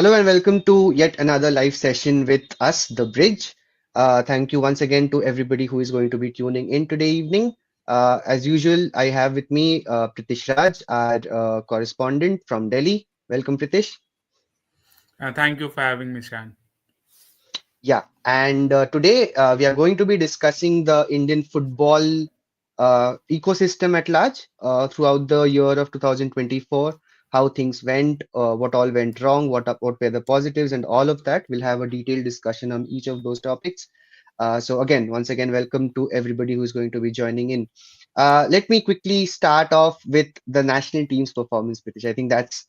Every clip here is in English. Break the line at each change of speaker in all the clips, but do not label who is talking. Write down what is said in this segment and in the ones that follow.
Hello and welcome to yet another live session with us, The Bridge. Thank you once again to everybody who is going to be tuning in today evening. As usual, I have with me Pritish Raj, our correspondent from Delhi. Welcome, Pritish.
Thank you for having me, Shan.
Yeah, and today we are going to be discussing the Indian football ecosystem at large throughout the year of 2024, how things went, what all went wrong, what were the positives, and all of that. We'll have a detailed discussion on each of those topics. So again, once again, welcome to everybody who's going to be joining in. Let me quickly start off with the national team's performance, British. I think that's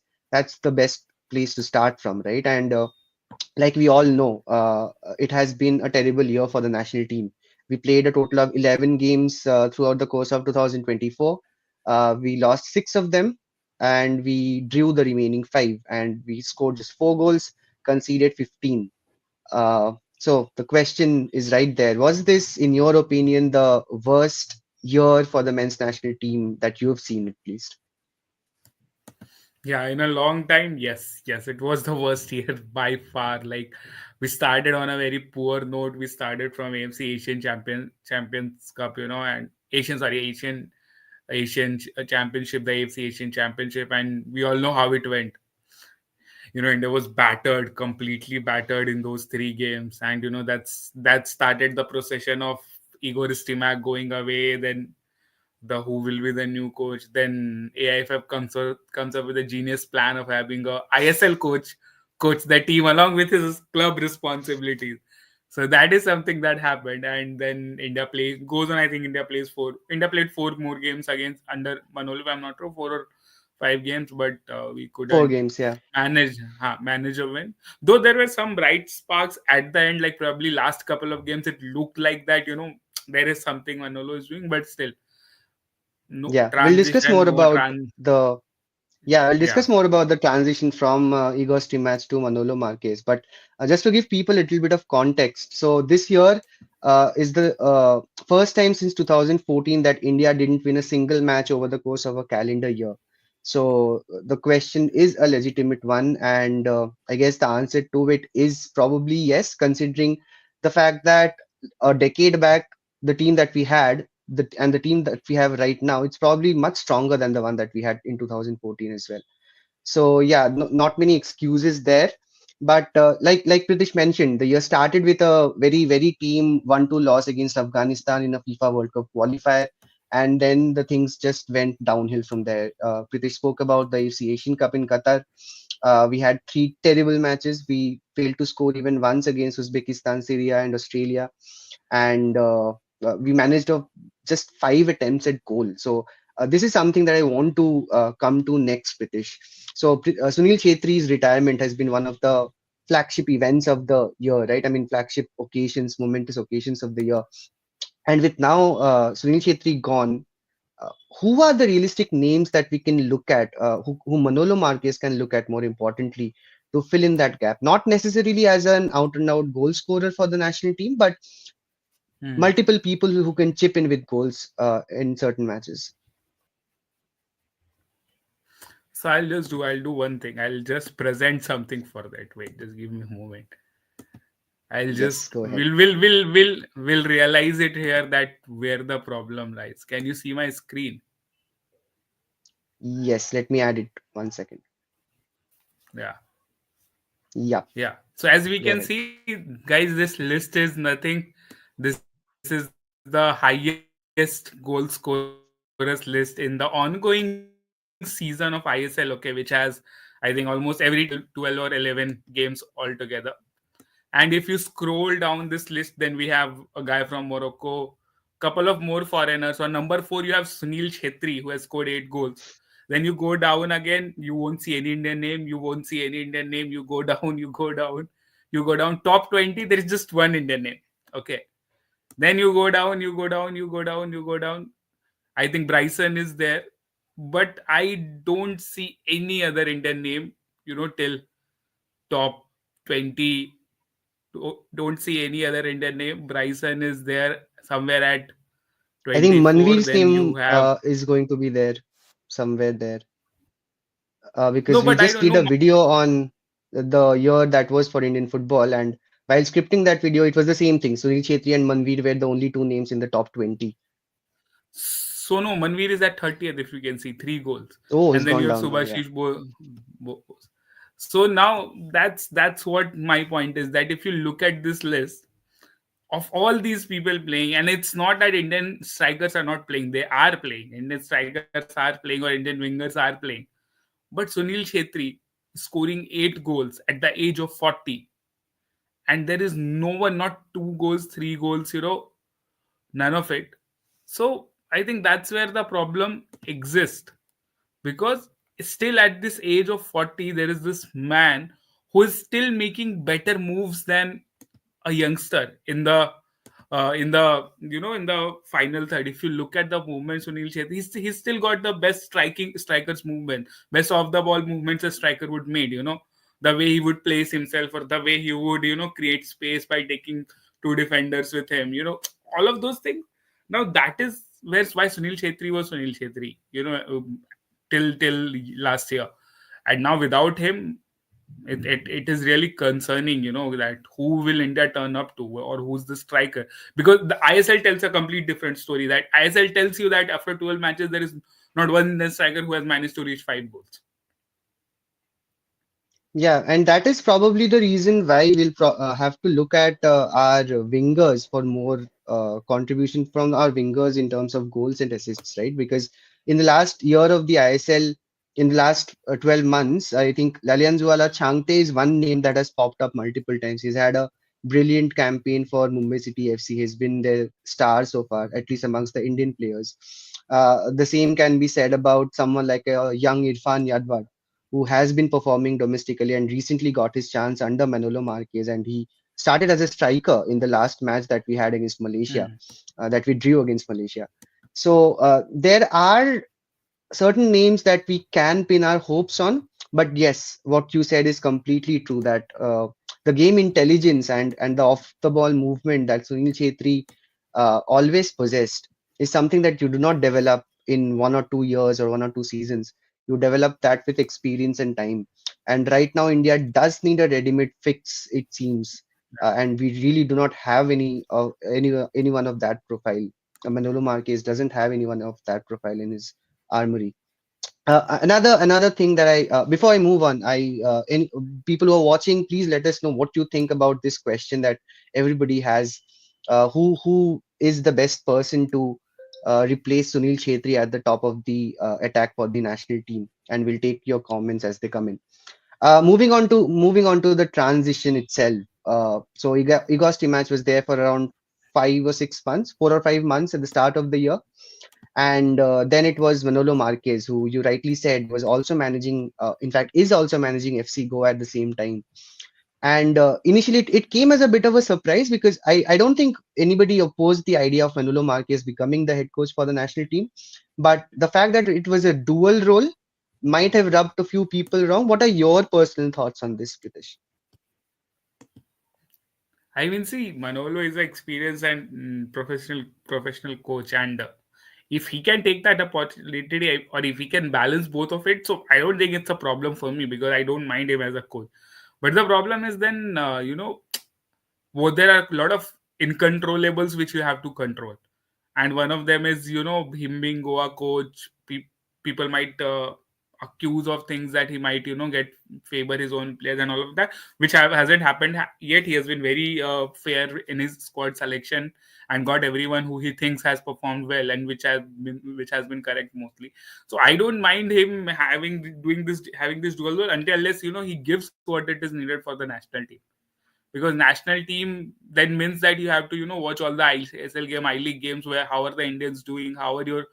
the best place to start from, right? And like we all know, it has been a terrible year for the national team. We played a total of 11 games throughout the course of 2024. We lost six of them and we drew the remaining five, and we scored just four goals, conceded 15. So the question is right there. Was this, in your opinion, the worst year for the men's national team that you have seen at least?
Yeah, in a long time, yes, it was the worst year by far. Like we started on a very poor note. We started from AMC Champions Cup, and Asian Championship, the AFC Asian Championship, and we all know how it went. India was battered, completely battered in those three games, and that started the procession of Igor Stimac going away. Then the who will be the new coach. Then AIFF comes up with a genius plan of having a ISL coach the team along with his club responsibilities. So that is something that happened, and then India plays goes on. I think India played four more games against under Manolo. If I'm not wrong, 4 or 5 games, but we
Four
couldn't
games, yeah.
manage a win. Though there were some bright sparks at the end, like probably last couple of games, it looked like that there is something Manolo is doing, but still no
Yeah, we'll discuss
transition,
more
no
about
trans.
the Yeah, I'll
Yeah.
discuss more about the transition from Igor Stimac to Manolo Marquez. But just to give people a little bit of context, so this year is the first time since 2014 that India didn't win a single match over the course of a calendar year. So the question is a legitimate one, and I guess the answer to it is probably yes, considering the fact that a decade back, the team that we had and the team that we have right now, it's probably much stronger than the one that we had in 2014 as well. So yeah, no, not many excuses there. But like Pritish mentioned, the year started with a very team 1-2 loss against Afghanistan in a FIFA World Cup qualifier, and then the things just went downhill from there. Pritish spoke about the AFC Asian Cup in Qatar. We had three terrible matches. We failed to score even once against Uzbekistan, Syria, and Australia, and we managed just five attempts at goal. So this is something that I want to come to next, Pritish. So Sunil Chhetri's retirement has been one of the flagship events of the year, right? I mean, flagship occasions, momentous occasions of the year. And with now Sunil Chhetri gone, uh, who are the realistic names that we can look at, who Manolo Marquez can look at more importantly to fill in that gap? Not necessarily as an out and out goal scorer for the national team, but
Hmm.
multiple people who can chip in with goals in certain matches.
So I'll do one thing. I'll just present something for that. Wait, just give me a moment. I'll
Yes,
just
go ahead.
will realize it here that where the problem lies. Can you see my screen?
Yes, let me add it 1 second.
Yeah.
Yeah,
Yeah. So as we
go
can
ahead.
see, guys, this list is nothing. This is the highest goal scorers list in the ongoing season of ISL, okay, which has, I think, almost every team played 12 or 11 games altogether. And if you scroll down this list, then we have a guy from Morocco, couple of more foreigners. On number 4, you have Sunil Chhetri, who has scored 8 goals. Then you go down again, you won't see any Indian name. You won't see any Indian name. You go down, you go down, you go down. Top 20, there is just one Indian name. Okay. Then you go down, you go down, you go down, you go down. I think Bryson is there, but I don't see any other Indian name, till top 20. Don't see any other Indian name. Bryson is there somewhere at
I think
24.
Manvir's
Then you
name
have.
is going to be there somewhere there because
No,
we
but I
just
don't
did
know.
a video on. the year that was for Indian football. And while scripting that video, it was the same thing. Sunil Chhetri and Manveer were the only two names in the top 20.
So no, Manveer is at 30th if you can see 3 goals,
Oh, he's
and then
gone
you have
down now. Yeah.
Subhashish So now that's what my point is, that if you look at this list of all these people playing, and it's not that Indian strikers are not playing, they are playing. Indian strikers are playing or Indian wingers are playing. But Sunil Chhetri scoring 8 goals at the age of 40, and there is no one, not 2 goals, 3 goals, none of it. So I think that's where the problem exists, because still at this age of 40 there is this man who is still making better moves than a youngster in the final third. If you look at the movement, Sunil Chhetri, he's still got the best strikers movement, best off the ball movements a striker would made. The way he would place himself, or the way he would create space by taking two defenders with him. All of those things. Now that is why Sunil Chhetri was Sunil Chhetri. Till last year, and now without him, it is really concerning, that who will India turn up to, or who's the striker. Because the ISL tells a complete different story. That ISL tells you that after 12 matches there is not one Indian striker who has managed to reach 5 goals.
Yeah, and that is probably the reason why we'll have to look at our wingers for more contribution from our wingers in terms of goals and assists, right? Because in the last year of the ISL, in the last 12 months, I think Lalianzuala Changte is one name that has popped up multiple times. He's had a brilliant campaign for Mumbai City FC. He's been their star so far, at least amongst the Indian players. The same can be said about someone like a young Irfan Yadwar, who has been performing domestically and recently got his chance under Manolo Marquez. And he started as a striker in the last match that we had against Malaysia,
Hmm.
that we drew against Malaysia. So there are certain names that we can pin our hopes on. But yes, what you said is completely true, that the game intelligence and the off the ball movement that Sunil Chhetri always possessed is something that you do not develop in 1 or 2 years or 1 or 2 seasons. You develop that with experience and time. And right now, India does need a ready-made fix, it seems. And we really do not have anyone of that profile. Manolo Marquez doesn't have anyone of that profile in his armory. Another thing that I before I move on, any people who are watching, please let us know what you think about this question that everybody has. Who is the best person to replace Sunil Chhetri at the top of the attack for the national team? And we'll take your comments as they come in. Moving on to the transition itself. So Igor Stimac was there for around 5 or 6 months, 4 or 5 months at the start of the year, and then it was Manolo Marquez, who you rightly said was also managing, in fact, is also managing FC Goa at the same time. And initially, it came as a bit of a surprise because I don't think anybody opposed the idea of Manolo Marquez becoming the head coach for the national team. But the fact that it was a dual role might have rubbed a few people wrong. What are your personal thoughts on this, Pritesh?
I mean, see, Manolo is an experienced and professional coach, and if he can take that opportunity, or if he can balance both of it, so I don't think it's a problem for me, because I don't mind him as a coach. But the problem is then, there are a lot of incontrollables which you have to control, and one of them is, him being Goa coach. People might accuse of things that he might, get favor his own players and all of that, which hasn't happened yet. He has been very fair in his squad selection, and got everyone who he thinks has performed well, and which has been correct mostly. So I don't mind him having this dual role, until unless he gives what it is needed for the national team. Because national team then means that you have to watch all the ISL game, I League games, where how are the Indians doing, how are your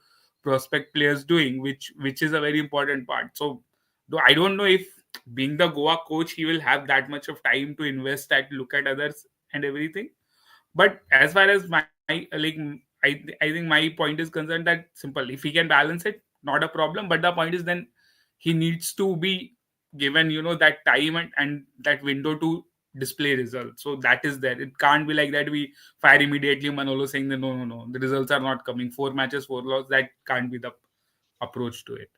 prospect players doing, which is a very important part. So though I don't know if, being the Goa coach, he will have that much of time to invest, at look at others and everything. But as far as I think my point is concerned, that simple, if he can balance it, not a problem. But the point is, then he needs to be given that time, and that window to display results. So that is there. It can't be like that we fire immediately Manolo, saying that no, no, no, the results are not coming, 4 matches, 4 loss. That can't be the approach to it.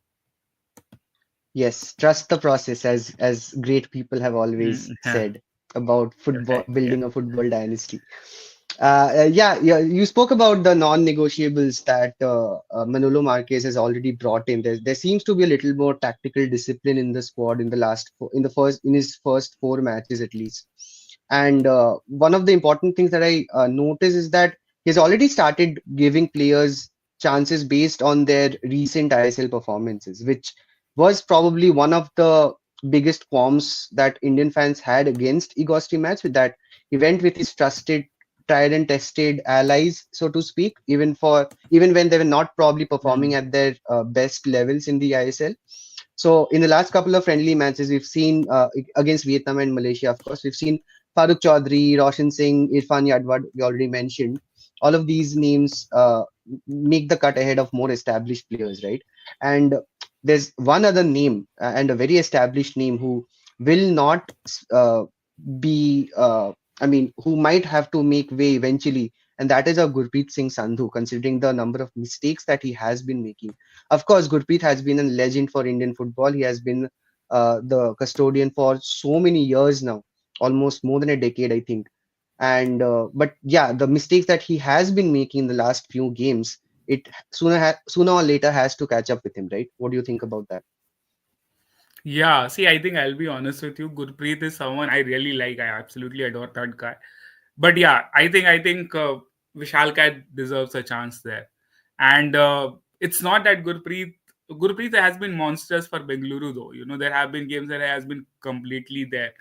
Yes, trust the process, as great people have
Mm,
always
yeah,
said about football,
right, yeah.
building a football dynasty. Yeah, yeah. You spoke about the non-negotiables that Manolo Marquez has already brought in. There seems to be a little more tactical discipline in the squad in the in his first four matches at least. And one of the important things that I notice is that he's already started giving players chances based on their recent ISL performances, which was probably one of the biggest qualms that Indian fans had against Igor Stimac, with that he went with his trusted, tried and tested allies, so to speak, even when they were not probably performing
Mm,
at their best levels in the ISL. So in the last couple of friendly matches, we've seen against Vietnam and Malaysia, of course, we've seen Farooq Chaudhary, Roshan Singh, Irfan Yadwad, we already mentioned. All of these names make the cut ahead of more established players, right? And there's one other name and a very established name who will not uh, be, I mean, who might have to make way eventually, and that is a Gurpreet Singh Sandhu, considering the number of mistakes that he has been making. Of course, Gurpreet has been a legend for Indian football. He has been the custodian for so many years now, almost more than a decade, I think. And but yeah, the mistakes that he has been making in the last few games, it sooner or later has to catch up with him, right? What do you think about that?
yeah, see, I think I'll be honest with you. Gurpreet is someone I really like. I absolutely adore that guy. But yeah, I think Vishal Kat deserves a chance there. And it's not that Gurpreet has been monstrous for Bengaluru though. There have been games that he has been completely there.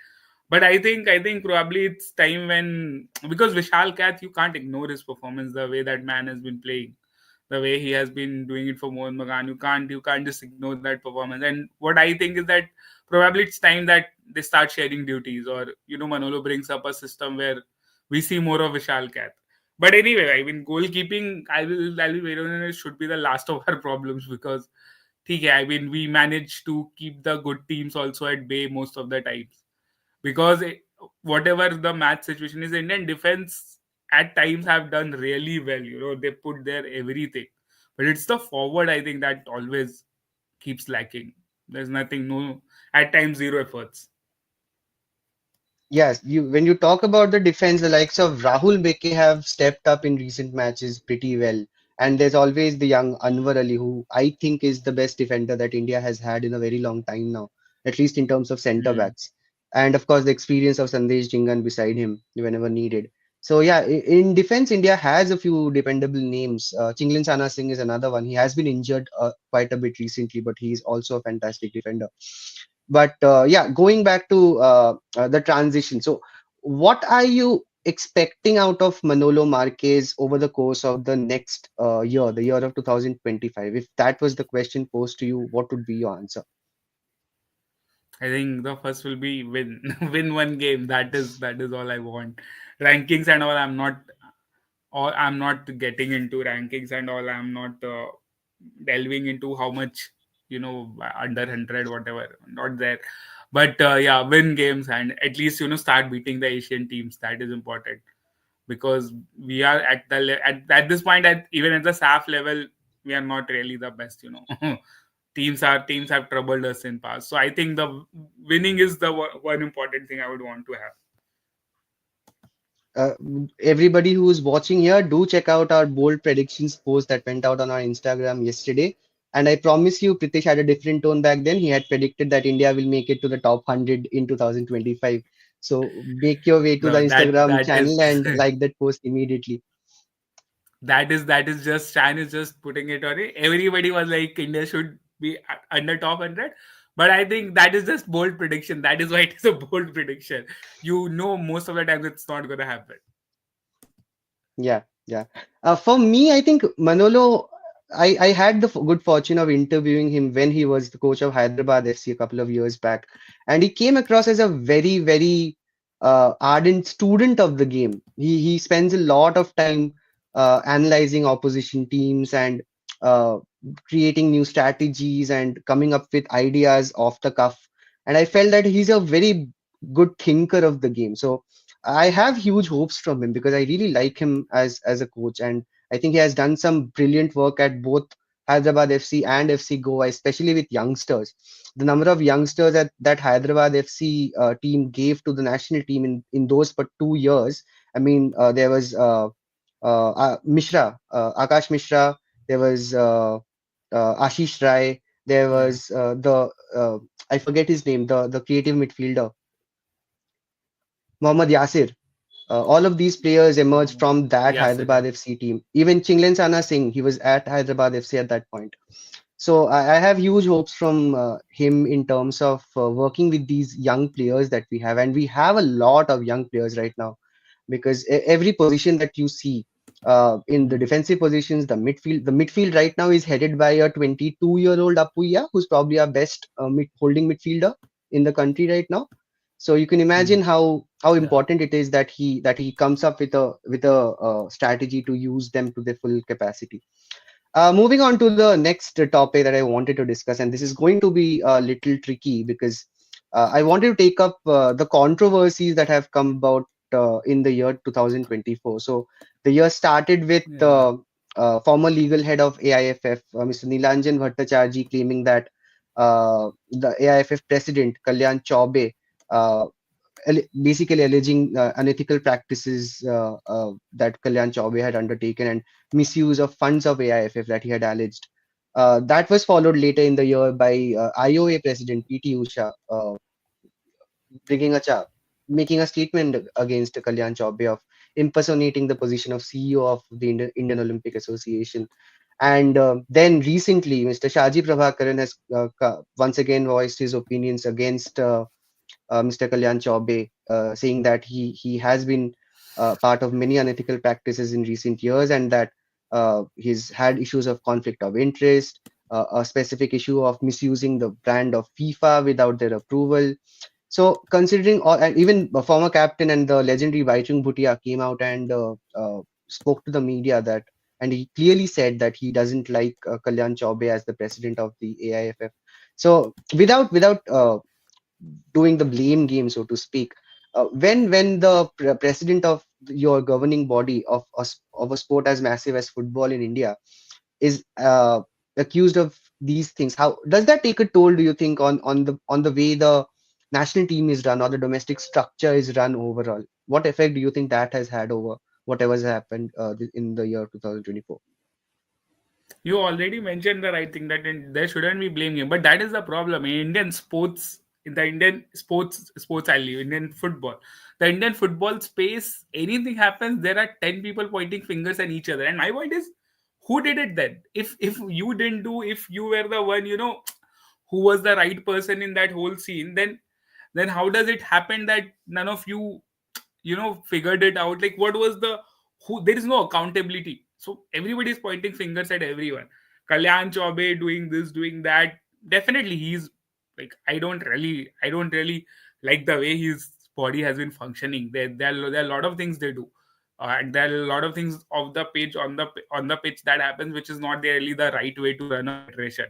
But I think probably it's time when, because Vishal Kat, you can't ignore his performance, the way that man has been playing, the way he has been doing it for Mohan Bagan. You can't just ignore that performance. And what I think is that probably it's time that they start sharing duties, or Manolo brings up a system where we see more of Vishal Kat. But anyway, I mean, goalkeeping, I'll be very honest, should be the last of our problems, because I mean, we manage to keep the good teams also at bay most of the times, because whatever the match situation is, Indian defense at times have done really well. They put their everything, but it's the forward, I think, that always keeps lacking. There's nothing, no, at times zero efforts.
Yes, when you talk about the defense, the likes of Rahul Beke have stepped up in recent matches pretty well. And there's always the young Anwar Ali, who I think is the best defender that India has had in a very long time now, at least in terms of center
Hmm.
backs. And of course, the experience of Sandesh Jingan beside him whenever needed. So yeah, in defense, India has a few dependable names. Chinglin Sana Singh is another one. He has been injured quite a bit recently, but he's also a fantastic defender. But yeah, going back to the transition. So, what are you expecting out of Manolo Marquez over the course of the next year, the year of 2025? If that was the question posed to you, what would be your answer?
I think the first will be win, win one game. That is all I want. Rankings and all, I'm not getting into rankings and all. I'm not delving into how much, under 100, whatever, not there. But yeah, win games and at least start beating the Asian teams. That is important, because we are at at this point, even at the SAF level, we are not really the best. Teams have troubled us in past. So I think the winning is the one important thing I would want to have.
uh, Everybody who's watching here, do check out our bold predictions post that went out on our Instagram yesterday. And I promise you, Pritesh had a different tone back then. He had predicted that India will make it to the top 100 in 2025. So make your way to the
No, that
Instagram
that is
channel and like that post immediately.
that is just Chan is just putting it on it. Everybody was like India should be under top 100, but I think that is just bold prediction. That is why it is a bold prediction. Most of the time it's not going to happen.
Yeah, yeah. For me, I think Manolo, I had the good fortune of interviewing him when he was the coach of Hyderabad FC a couple of years back. And he came across as a very, very ardent student of the game. He spends a lot of time analyzing opposition teams and uh, creating new strategies and coming up with ideas off the cuff. And I felt that he's a very good thinker of the game. So I have huge hopes from him because I really like him as a coach, and I think he has done some brilliant work at both Hyderabad FC and FC Goa, especially with youngsters. The number of youngsters that Hyderabad FC team gave to the national team in those but 2 years. I mean, there was Mishra, Akash Mishra, there was Ashish Rai, there was
Yeah.
I forget his name, the creative midfielder, Mohammad Yasir. All of these players emerged from that
Yes, it
Hyderabad
is.
FC team. Even Chinglen Sana Singh, he was at Hyderabad FC at that point. So I have huge hopes from him in terms of working with these young players that we have, and we have a lot of young players right now because every position that you see in the defensive positions, the midfield right now is headed by a 22-year-old Apuya, who's probably our best holding midfielder in the country right now. So you can imagine how
Yeah.
important it is that he comes up with a strategy to use them to their full capacity. Moving on to the next topic that I wanted to discuss, and this is going to be a little tricky because I wanted to take up the controversies that have come about in the year 2024. So the year started with
Yeah.
former legal head of AIFF, Mr. Nilanjan Bhattacharjee, claiming that the AIFF president, Kalyan Chaube, uh, basically alleging unethical practices that Kalyan Chaube had undertaken and misuse of funds of AIFF that he had alleged. That was followed later in the year by IOA President PT Usha bringing a making a statement against Kalyan Chaube of impersonating the position of CEO of the Indian Olympic Association. And then recently, Mr. Shaji Prabhakaran has once again voiced his opinions against Mr. Kalyan Chaube, saying that he has been part of many unethical practices in recent years, and that he's had issues of conflict of interest, a specific issue of misusing the brand of FIFA without their approval. So, considering all, and even the former captain and the legendary Baichung Bhutia came out and spoke to the media that, and he clearly said that he doesn't like Kalyan Chaube as the president of the AIFF. So, without doing the blame game, so to speak. When the president of your governing body of a sport as massive as football in India is accused of these things, how does that take a toll? Do you think on the way the national team is run or the domestic structure is run overall? What effect do you think that has had over whatever's happened in the year 2024?
You already mentioned the right thing that there shouldn't be blame game, but that is the problem in Indian sports. In the Indian sports alley, Indian football, the Indian football space, anything happens, there are 10 people pointing fingers at each other. And my point is, who did it then? If you didn't do, if you were the one, who was the right person in that whole scene, then how does it happen that none of you figured it out? Like, what was the who? There is no accountability, so everybody is pointing fingers at everyone. Kalyan Chaube doing this, doing that. Definitely he's like, I don't really like the way his body has been functioning. There are a lot of things they do, and there are a lot of things of the pitch, on the pitch, that happens, which is not really the right way to run a federation.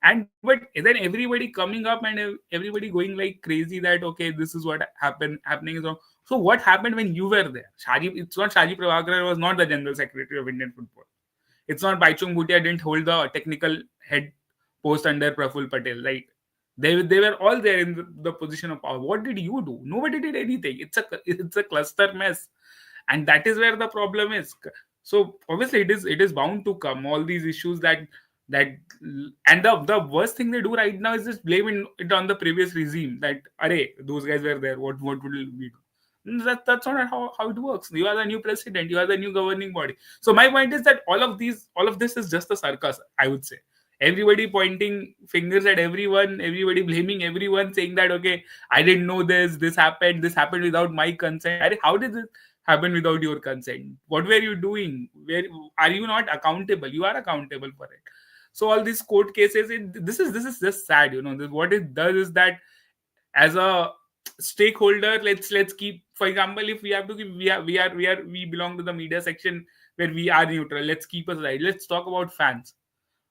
And but then everybody coming up and everybody going like crazy that, okay, this is what happening is wrong. So what happened when you were there? It's not Shaji Prabhakaran was not the general secretary of Indian football. It's not Baichung Bhutia didn't hold the technical head post under Praful Patel, right? They were all there in the position of power. What did you do? Nobody did anything. It's a cluster mess, and that is where the problem is. So obviously it is bound to come, all these issues that and the worst thing they do right now is just blaming it on the previous regime, that, array, those guys were there, what will we do? That's not how it works. You are the new president, you are the new governing body. So my point is that all of this is just a circus, I would say. Everybody pointing fingers at everyone, everybody blaming everyone, saying that, okay, I didn't know this happened without my consent. Arey, how did this happen without your consent? What were you doing? Where are you not accountable? You are accountable for it. So all these court cases, this is just sad. What it does is that, as a stakeholder, let's keep, for example, if we have to give, we belong to the media section where we are neutral. Let's keep us right. Let's talk about fans.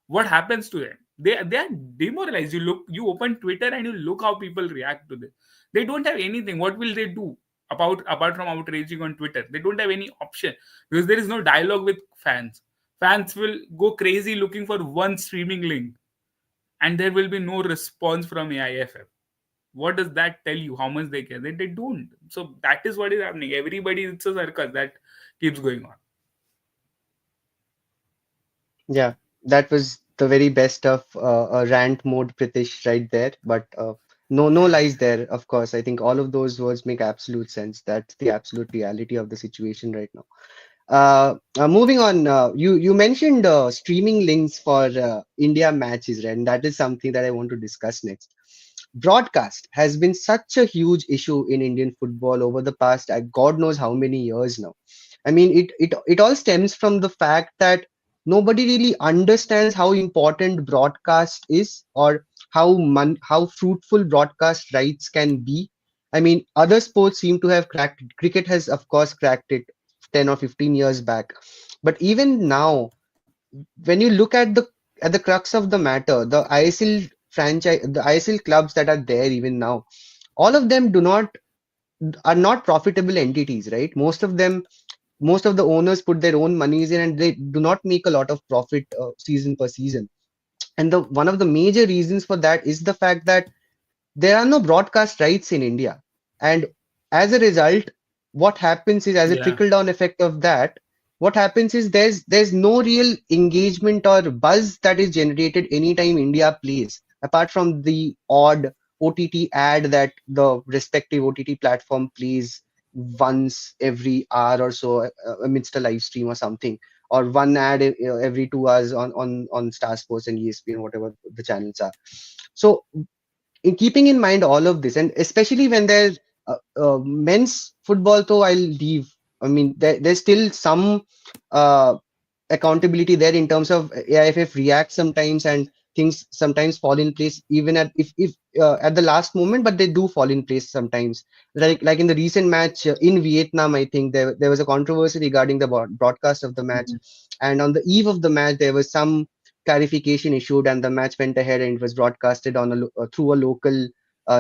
What happens to them? They are demoralized. You open Twitter and you look how people react to this. They don't have anything. What will they do apart from outraging on Twitter? They don't have any option because there is no dialogue with fans. Fans will go crazy looking for one streaming link, and there will be no response from AIFF. What does that tell you? How much they care? They don't. So that is what is happening. Everybody, it's a circus that keeps going on.
Yeah, that was the very best of a rant mode, Pritish, right there. But no lies there, of course. I think all of those words make absolute sense. That's the absolute reality of the situation right now. Moving on, you mentioned streaming links for India matches, right? And that is something that I want to discuss next. Broadcast has been such a huge issue in Indian football over the past God knows how many years now. I mean, it all stems from the fact that nobody really understands how important broadcast is, or how fruitful broadcast rights can be. I mean, other sports seem to have cracked it. Cricket has, of course, cracked it 10 or 15 years back. But even now, when you look at the crux of the matter, the ISL franchise, the ISL clubs that are there even now, all of them do not are not profitable entities, right? Most of the owners put their own monies in, and they do not make a lot of profit season per season. And the one of the major reasons for that is the fact that there are no broadcast rights in India. And as a result, what happens is, as a
Yeah.
trickle down effect of that, what happens is there's no real engagement or buzz that is generated anytime India plays, apart from the odd OTT ad that the respective OTT platform plays once every hour or so amidst a live stream or something, or one ad every 2 hours on Star Sports and ESPN, whatever the channels are. So in keeping in mind all of this, and especially when there's men's football, though I'll leave. I mean, there's still some uh, accountability there in terms of AIFF react sometimes, and things sometimes fall in place even at if at the last moment, but they do fall in place sometimes. Like in the recent match in Vietnam, I think there was a controversy regarding the broadcast of the match,
Mhm.
and on the eve of the match there was some clarification issued, and the match went ahead and it was broadcasted on through a local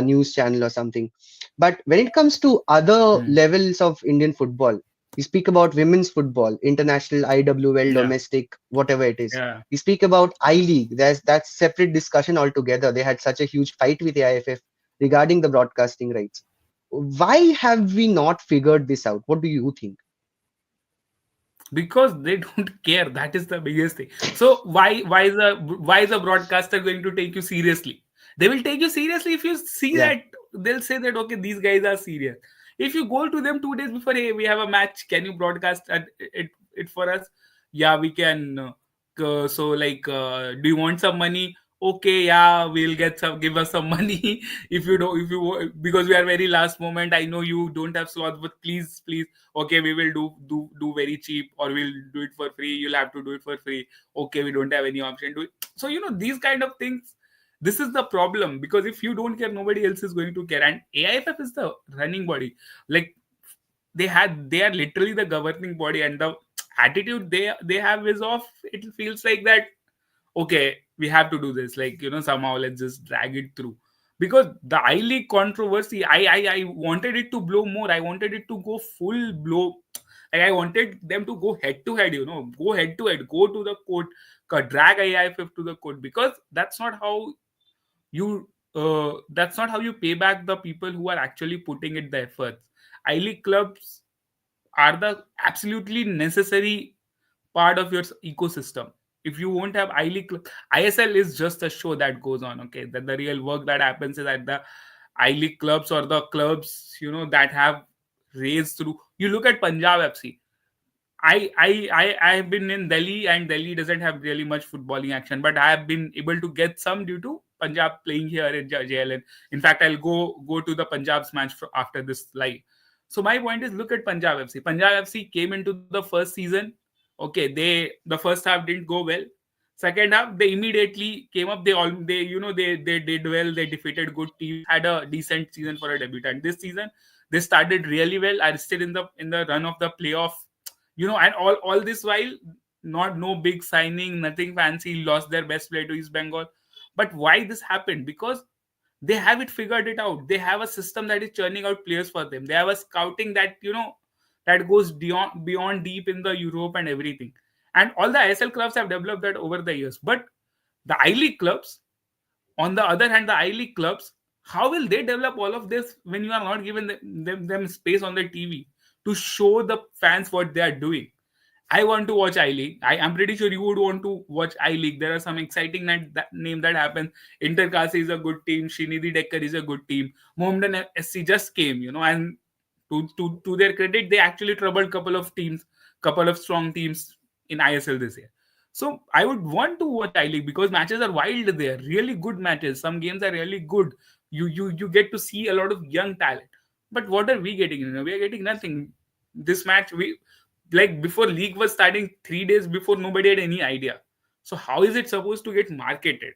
news channel or something. But when it comes to other
Hmm.
levels of Indian football, we speak about women's football, international, IWL,
Yeah.
domestic, whatever it is.
Yeah.
We speak about I League. That's separate discussion altogether. They had such a huge fight with the IFF regarding the broadcasting rights. Why have we not figured this out? What do you think?
Because they don't care. That is the biggest thing. So why is a broadcaster going to take you seriously? They will take you seriously if you see
Yeah,
that. They'll say that, okay, these guys are serious. If you go to them 2 days before, hey, we have a match, can you broadcast it for us? Yeah, we can. So like, do you want some money? Okay, yeah, we'll get some, give us some money. If you don't, if you because we are very last moment, I know you don't have slots, but please, okay, we will do very cheap, or we'll do it for free, you'll have to do it for free. Okay, we don't have any option to it. So these kind of things, this is the problem, because if you don't care, nobody else is going to care. And AIFF is the running body. Like, they are literally the governing body, and the attitude they have is of, it feels like that, okay, we have to do this, like, somehow let's just drag it through. Because the I League controversy, I wanted it to blow more. I wanted it to go full blow. Like, I wanted them to go head to head, go head to head, go to the court, drag AIFF to the court, because you that's not how you pay back the people who are actually putting it the efforts. I League clubs are the absolutely necessary part of your ecosystem. If you won't have ISL is just a show that goes on. Okay, that the real work that happens is at the I League clubs, or the clubs that have raised through. You look at Punjab FC. I have been in Delhi, and Delhi doesn't have really much footballing action, but I have been able to get some due to Punjab playing here in JLN. In fact, I'll go to the Punjab's match after this live. So my point is, look at Punjab FC. Punjab FC came into the first season. Okay, the first half didn't go well. Second half, they immediately came up. They did well. They defeated good teams. Had a decent season for a debutant. This season, they started really well. Are still in the run of the playoff. And all this while, not no big signing, nothing fancy. Lost their best player to East Bengal. But why this happened? Because they have it figured it out. They have a system that is churning out players for them. They have a scouting that that goes beyond deep in the Europe and everything. and all the ISL clubs have developed that over the years. But the I League clubs, on the other hand, the I League clubs, how will they develop all of this when you are not giving them space on the TV to show the fans what they are doing? I want to watch I League. I am pretty sure you would want to watch I League. There are some exciting name that happen. Intercasi is a good team. Shinidi Decker is a good team. Mohammedan SC just came, and to their credit, they actually troubled couple of strong teams in ISL this year. So I would want to watch I League because matches are wild there, really good matches. Some games are really good. You get to see a lot of young talent. But what are we getting? We are getting nothing. This match, we like before league was starting 3 days before, nobody had any idea. So how is it supposed to get marketed?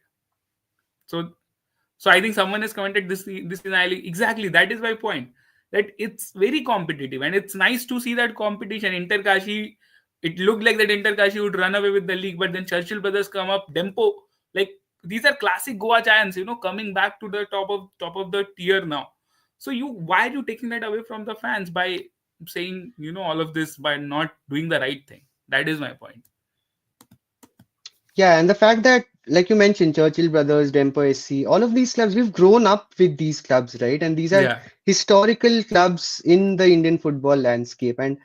So so I think someone has commented this is highly exactly that is my point. That it's very competitive and it's nice to see that competition. Interkashi, it looked like that Interkashi would run away with the league, but then Churchill brothers come up, Dempo, like these are classic Goa giants, coming back to the top of the tier now. So why are you taking that away from the fans by saying all of this by not doing the right thing? That is my point.
Yeah, and the fact that, like you mentioned, Churchill Brothers, Dempo SC, all of these clubs, we've grown up with these clubs, right? And these are
Yeah.
historical clubs in the Indian football landscape. And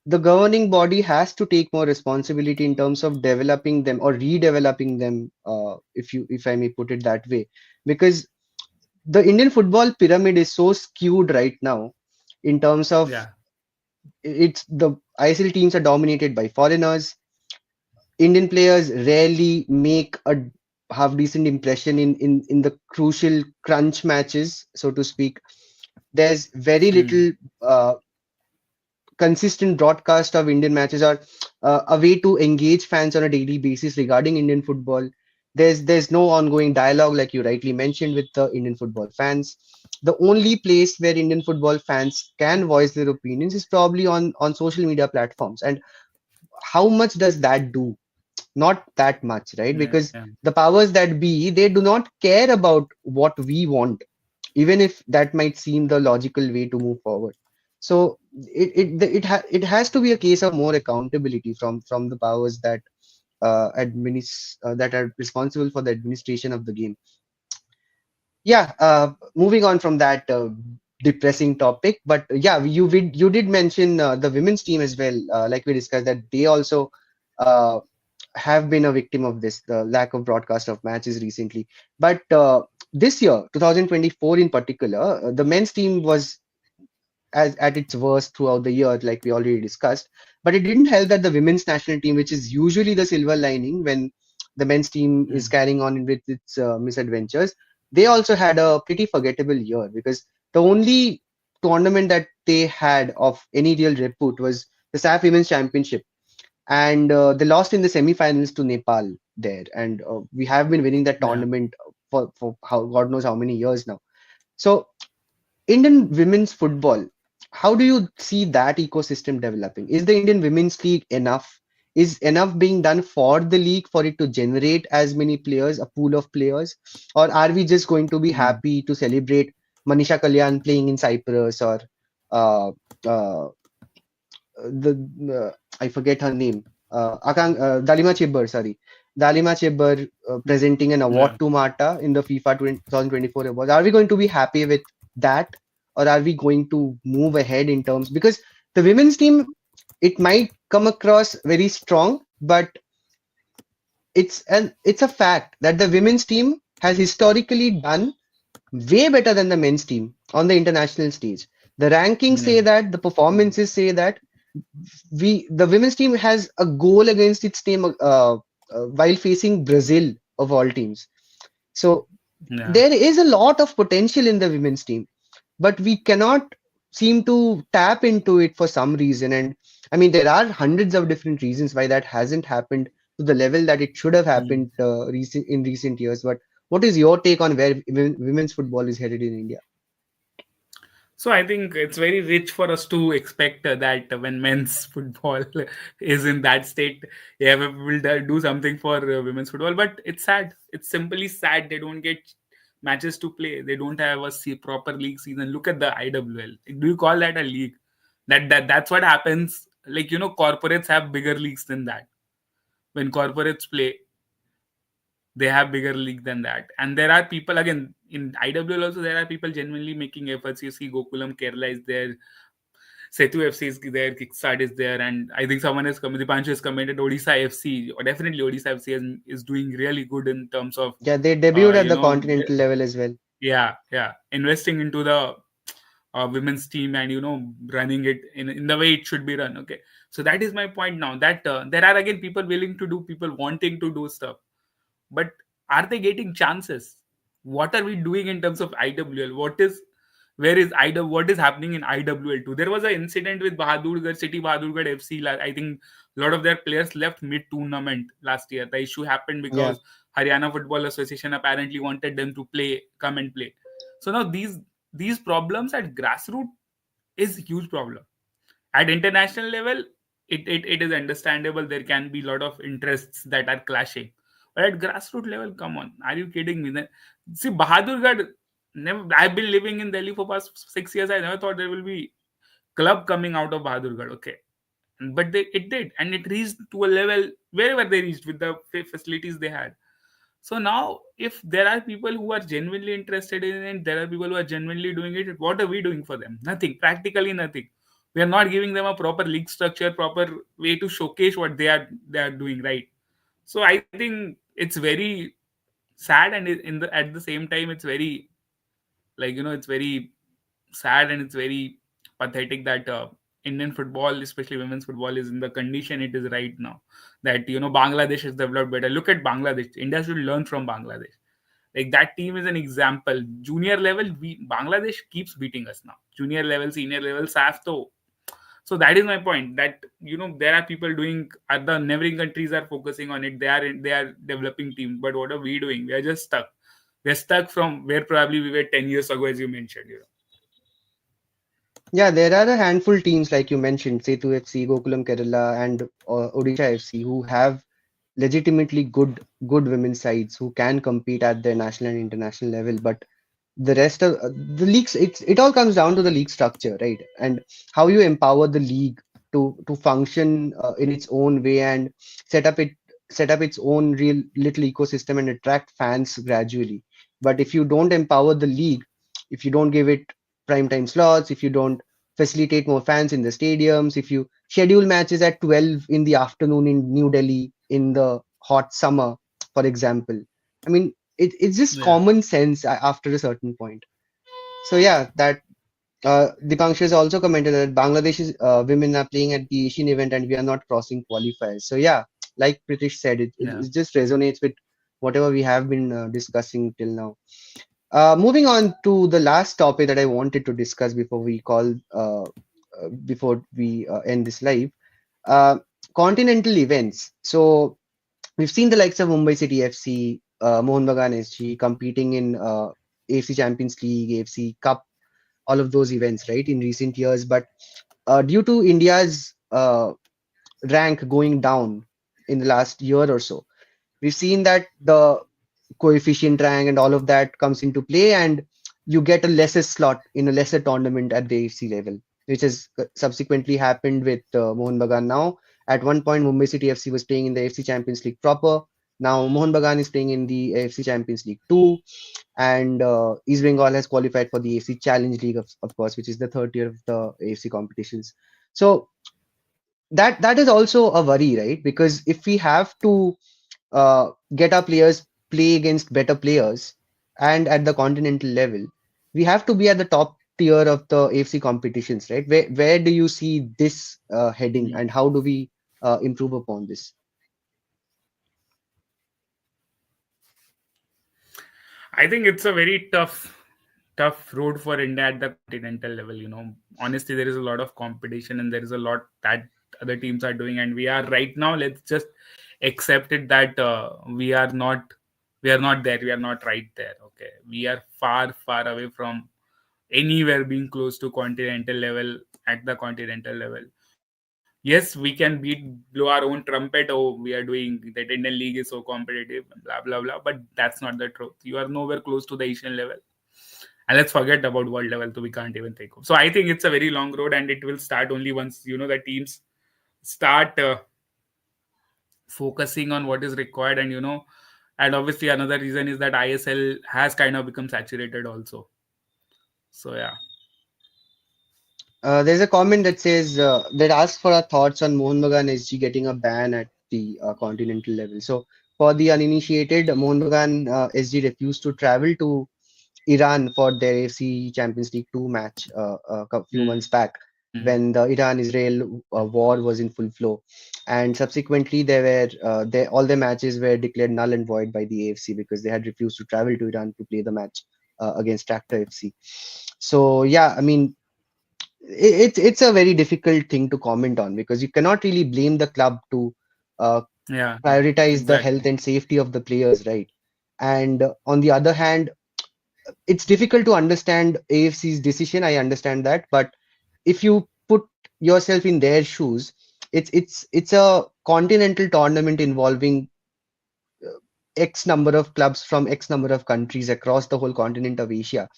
the governing body has to take more responsibility in terms of developing them or redeveloping them, if I may put it that way, because the Indian football pyramid is so skewed right now in terms of
Yeah.
it's the ISL teams are dominated by foreigners. Indian players rarely make a half decent impression in the crucial crunch matches, so to speak. There's very
Hmm.
little consistent broadcast of Indian matches or a way to engage fans on a daily basis regarding Indian football. There's no ongoing dialogue, like you rightly mentioned, with the Indian football fans. The only place where Indian football fans can voice their opinions is probably on social media platforms. And how much does that do? Not that much, right?
Yeah.
Because the powers that be, they do not care about what we want, even if that might seem the logical way to move forward. So it has to be a case of more accountability from the powers that that are responsible for the administration of the game. Yeah, moving on from that depressing topic, but yeah, you did mention the women's team as well, like we discussed that they also uh, have been a victim of this, the lack of broadcast of matches recently. But this year, 2024 in particular, the men's team was as at its worst throughout the year, like we already discussed. But it didn't help that the women's national team, which is usually the silver lining when the men's team is
Hmm.
carrying on with its misadventures, they also had a pretty forgettable year because the only tournament that they had of any real repute was the SAF Women's Championship, and they lost in the semi-finals to Nepal there. And we have been winning that
Yeah.
tournament for how God knows how many years now. So Indian women's football, how do you see that ecosystem developing? Is the Indian Women's League enough? Is enough being done for the league for it to generate as many players, a pool of players? Or are we just going to be
Hmm.
happy to celebrate Manisha Kalyan playing in Cyprus or uh, uh, the I forget her name. Dalima Chibber, sorry. Dalima Chibber presenting an award
Yeah.
to Mata in the FIFA 2024 awards. Are we going to be happy with that, or are we going to move ahead in terms, because the women's team, it might come across very strong, but it's a fact that the women's team has historically done way better than the men's team on the international stage. The rankings say
Yeah.
that, the performances say that the women's team has a goal against its team while facing Brazil of all teams. So
Yeah.
there is a lot of potential in the women's team, but we cannot seem to tap into it for some reason. And I mean, there are hundreds of different reasons why that hasn't happened to the level that it should have
Hmm.
happened in recent years. But what is your take on where women's football is headed in India?
So I think it's very rich for us to expect that when men's football is in that state, yeah, we will do something for women's football. But it's sad. It's simply sad. They don't get matches to play. They don't have a proper league season. Look at the IWL. Do you call that a league? That's what happens. Like corporates have bigger leagues than that. when corporates play, they have bigger league than that. And there are people, again, in IWL also, there are people genuinely making efforts. You see Gokulam Kerala is there, Setu FC is there, Kickstart is there, and I think someone has come, Dipanshu has commented Odisha FC, or definitely Odisha FC is doing really good in terms of,
Yeah, they debuted at
you
the
know,
continental level as well.
yeah, investing into the women's team, and running it in the way it should be run. Okay, so that is my point now, that there are again people willing to do, people wanting to do stuff, but are they getting chances? What are we doing in terms of IWL? Where is IW? What is happening in IWL too? There was an incident with Bahadurgarh City, Bahadurgarh FC. I think a lot of their players left mid tournament last year. The issue happened
Yeah.
because Haryana Football Association apparently wanted them to come and play. So now these problems at grassroots is huge problem. At international level, it is understandable, there can be a lot of interests that are clashing, but at grassroots level, come on, are you kidding me? See, Bahadurgarh, never, I've been living in Delhi for past 6 years, I never thought there will be club coming out of Bahadurgarh. Okay, but it did, and it reached to a level wherever they reached with the facilities they had. So now, if there are people who are genuinely interested in it, there are people who are genuinely doing it, what are we doing for them? Nothing, practically nothing. We are not giving them a proper league structure, proper way to showcase what they are doing, right? So I think it's very sad, and at the same time, it's very, it's very sad, and it's very pathetic that Indian football, especially women's football, is in the condition it is right now. That Bangladesh has developed better. Look at Bangladesh. India should learn from Bangladesh. Like, that team is an example. Junior level, Bangladesh keeps beating us now. Junior level, senior level, SAF though. So that is my point. That there are people doing. The neighboring countries are focusing on it. They are developing teams. But what are we doing? We are just stuck. We're stuck from where probably we were 10 years ago, as you mentioned.
Yeah, there are a handful teams like you mentioned, Setu FC, Gokulam Kerala, and Odisha FC, who have legitimately good women's sides who can compete at the national and international level. But the rest of the leagues, it all comes down to the league structure, right? And how you empower the league to function in its own way and set up it set up its own real little ecosystem and attract fans gradually. But if you don't empower the league, if you don't give it prime time slots, if you don't facilitate more fans in the stadiums, if you schedule matches at 12 in the afternoon in New Delhi in the hot summer, for example, I mean, it's just
Yeah,
common sense after a certain point. So yeah, that Dipanshu has also commented that Bangladesh's women are playing at the Asian event and we are not crossing qualifiers. So yeah, like Pritish said,
yeah,
it just resonates with whatever we have been discussing till now. Moving on to the last topic that I wanted to discuss before we end this live, uh, continental events. So we've seen the likes of Mumbai City FC, Mohun Bagan SG competing in AFC Champions League, AFC Cup, all of those events, right, in recent years. But due to India's rank going down in the last year or so, we've seen that the coefficient rank and all of that comes into play, and you get a lesser slot in a lesser tournament at the AFC level, which has subsequently happened with Mohun Bagan now. At one point, Mumbai City FC was playing in the AFC Champions League proper. Now, Mohun Bagan is playing in the AFC Champions League 2, and East Bengal has qualified for the AFC Challenge League, of course, which is the third tier of the AFC competitions. So that is also a worry, right? Because if we have to get our players play against better players and at the continental level, we have to be at the top tier of the AFC competitions, right? Where do you see this heading, and how do we improve upon this?
I think it's a very tough road for India at the continental level. Honestly, there is a lot of competition, and there is a lot that other teams are doing, and we are right now. Let's just accept it that we are not there. We are not right there. Okay, we are far away from anywhere being close to continental level at the continental level. Yes, we can blow our own trumpet. Oh, we are doing that. Indian league is so competitive, blah blah blah. But that's not the truth. You are nowhere close to the Asian level, and let's forget about world level. So we can't even think of. So I think it's a very long road, and it will start only once the teams start focusing on what is required, and and obviously another reason is that ISL has kind of become saturated also. So yeah.
There's a comment that says that asks for our thoughts on Mohan Bagan SG getting a ban at the continental level. So, for the uninitiated, Mohan Bagan SG refused to travel to Iran for their AFC Champions League 2 match a few months
Hmm.
back when the Iran-Israel war was in full flow. And subsequently, all the matches were declared null and void by the AFC because they had refused to travel to Iran to play the match against Tractor FC. So, yeah, I mean, it's a very difficult thing to comment on because you cannot really blame the club to uh,
Yeah, yeah,
prioritize the health
exactly.
and safety of the players, right? And on the other hand, it's difficult to understand AFC's decision. I understand that, but if you put yourself in their shoes, it's a continental tournament involving X number of clubs from X number of countries across the whole continent of Asia.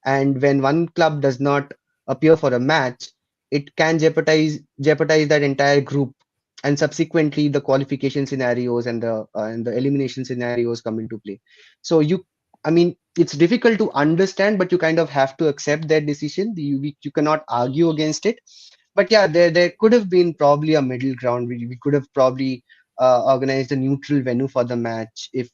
And when one club does not appear for a match, it can jeopardize that entire group, and subsequently the qualification scenarios and the elimination scenarios come into play. So I mean, it's difficult to understand, but you kind of have to accept their decision. You cannot argue against it. But yeah, there could have been probably a middle ground. We could have probably organized a neutral venue for the match if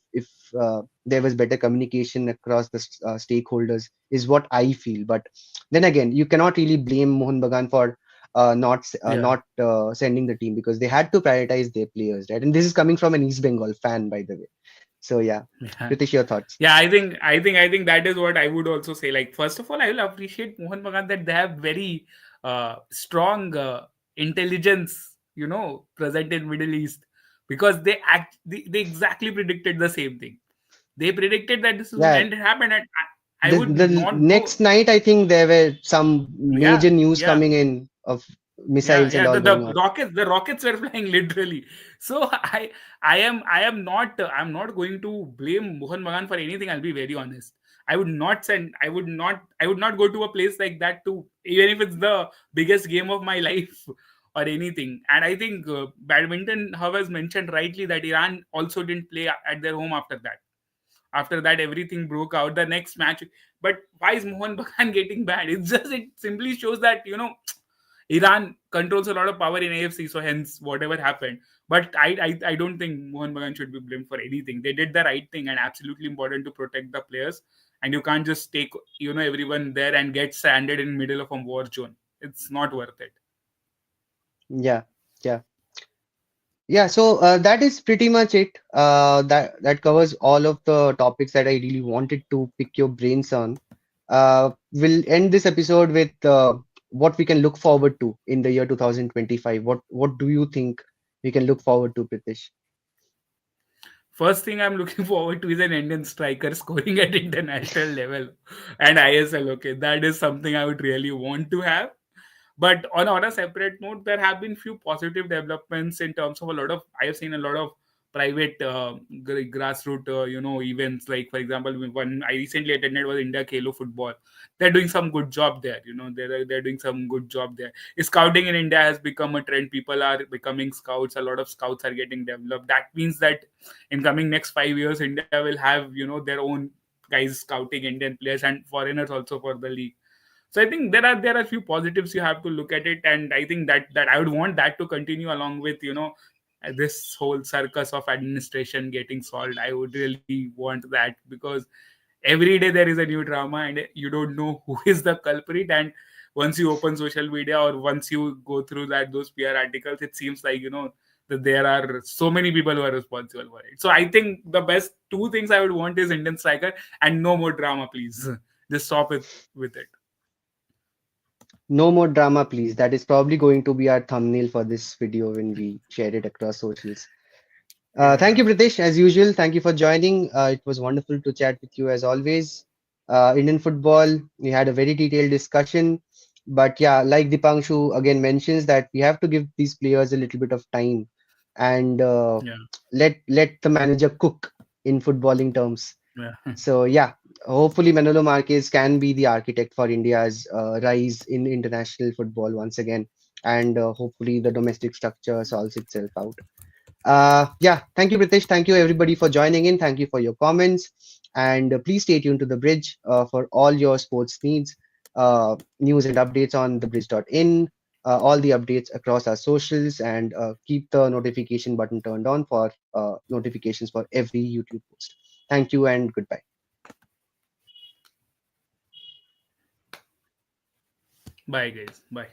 there was better communication across the stakeholders, is what I feel. But then again, you cannot really blame Mohun Bagan for
Yeah.
not sending the team because they had to prioritize their players, right? And this is coming from an East Bengal fan, by the way. So yeah,
Yeah.
Pritish, your thoughts?
Yeah, I think that is what I would also say. Like, first of all, I will appreciate Mohan Bagan that they have very strong intelligence, present in Middle East, because they exactly predicted the same thing. They predicted that this is going to
Yeah,
end. It happened, and I would
the
not go.
next night, I think there were some
Yeah,
major news
yeah.
coming in of
Yeah,
missiles and
yeah,
all going
the
on.
rockets were flying literally. So I'm not going to blame Mohan Bagan for anything. I'll be very honest. I would not go to a place like that, to even if it's the biggest game of my life or anything. And I think badminton, how was mentioned rightly, that Iran also didn't play at their home after that. After that, everything broke out the next match. But why is Mohan Bagan getting banned? It simply shows that Iran controls a lot of power in AFC, so hence whatever happened. But I don't think Mohan Bagan should be blamed for anything. They did the right thing, and absolutely important to protect the players. And you can't just take everyone there and get stranded in middle of a war zone. It's not worth it.
Yeah, yeah. Yeah, so that is pretty much it. That covers all of the topics that I really wanted to pick your brains on. We'll end this episode with what we can look forward to in the year 2025. What do you think we can look forward to, Pritish?
First thing I'm looking forward to is an Indian striker scoring at international level and ISL. Okay, that is something I would really want to have. But on a separate note, there have been few positive developments in terms of a lot of. I have seen a lot of private grassroots events. Like, for example, one I recently attended was India Khelo Football. They're doing some good job there. They're doing some good job there. Scouting in India has become a trend. People are becoming scouts. A lot of scouts are getting developed. That means that in coming next 5 years, India will have their own guys scouting Indian players and foreigners also for the league. So I think there are a few positives. You have to look at it, and I think that I would want that to continue, along with this whole circus of administration getting solved. I would really want that, because every day there is a new drama, and you don't know who is the culprit. And once you open social media, or once you go through those PR articles, it seems like that there are so many people who are responsible for it. So I think the best two things I would want is Indian striker, and no more drama, please. Just stop it with it.
No more drama, please. That is probably going to be our thumbnail for this video when we share it across socials. Thank
Yeah.
you, Pritesh. As usual, thank you for joining. It was wonderful to chat with you as always. Indian football, we had a very detailed discussion. But yeah, like Dipanshu again mentions, that we have to give these players a little bit of time and
Yeah.
let the manager cook in footballing terms.
Yeah.
So yeah, hopefully Manolo Marquez can be the architect for India's rise in international football once again, and hopefully the domestic structure solves itself out. Yeah, thank you, Pritesh. Thank you, everybody, for joining in. Thank you for your comments. And please stay tuned to The Bridge for all your sports needs, news and updates on thebridge.in, all the updates across our socials, and keep the notification button turned on for notifications for every YouTube post. Thank you and goodbye.
Bye, guys. Bye.